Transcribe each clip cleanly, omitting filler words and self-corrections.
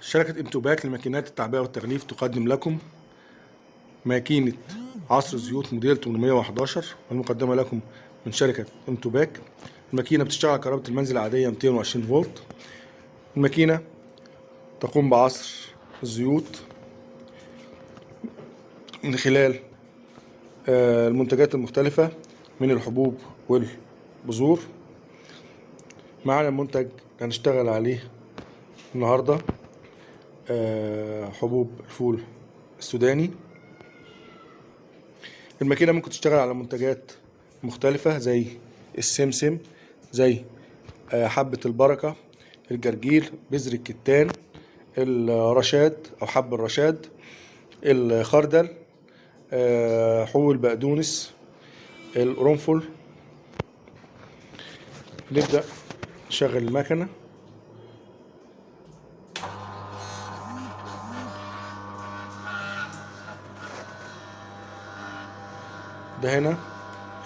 شركة انتوباك لماكينات التعبئة والتغليف تقدم لكم ماكينة عصر الزيوت موديل 811 المقدمة لكم من شركة انتوباك. الماكينة بتشتغل على كهرباء المنزل العادية 220 فولت. الماكينة تقوم بعصر الزيوت من خلال المنتجات المختلفة من الحبوب والبذور. معنا المنتج هنشتغل عليه النهاردة حبوب الفول السوداني. الماكينة ممكن تشتغل على منتجات مختلفة زي السمسم، زي حبة البركة، الجرجير، بذر الكتان، الرشاد أو حب الرشاد، الخردل، حبوب البقدونس، القرنفل. نبدأ نشغل المكنة. ده هنا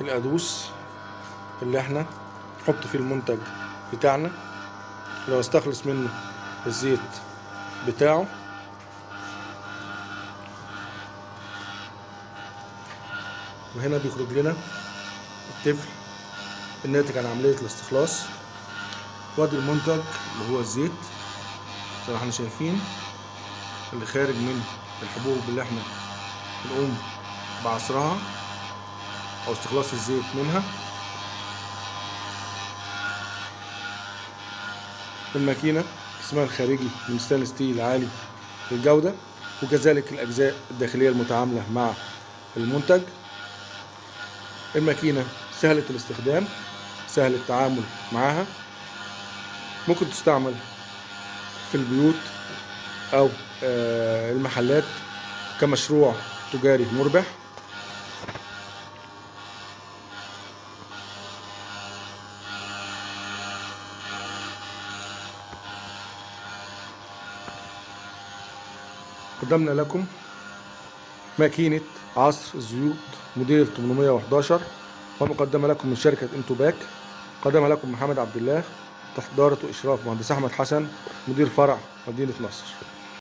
القادوس اللي احنا نحط فيه المنتج بتاعنا لو نستخلص منه الزيت بتاعه. وهنا بيخرج لنا التفل الناتج عن عملية الاستخلاص. وادي المنتج اللي هو الزيت زي ما احنا شايفين اللي خارج من الحبوب اللي احنا بنقوم بعصرها او استخلاص الزيت منها. الماكينة قسمها الخارجي من ستانلس ستيل عالي الجودة، وكذلك الأجزاء الداخلية المتعاملة مع المنتج. الماكينة سهلة الاستخدام، سهل التعامل معها، ممكن تستعمل في البيوت أو المحلات كمشروع تجاري مربح. قدمنا لكم ماكينة عصر الزيوت موديل 811 ومقدمة لكم من شركة انتوباك. قدمها لكم محمد عبد الله تحت إدارة وإشراف مهندس أحمد حسن مدير فرع مدينة نصر.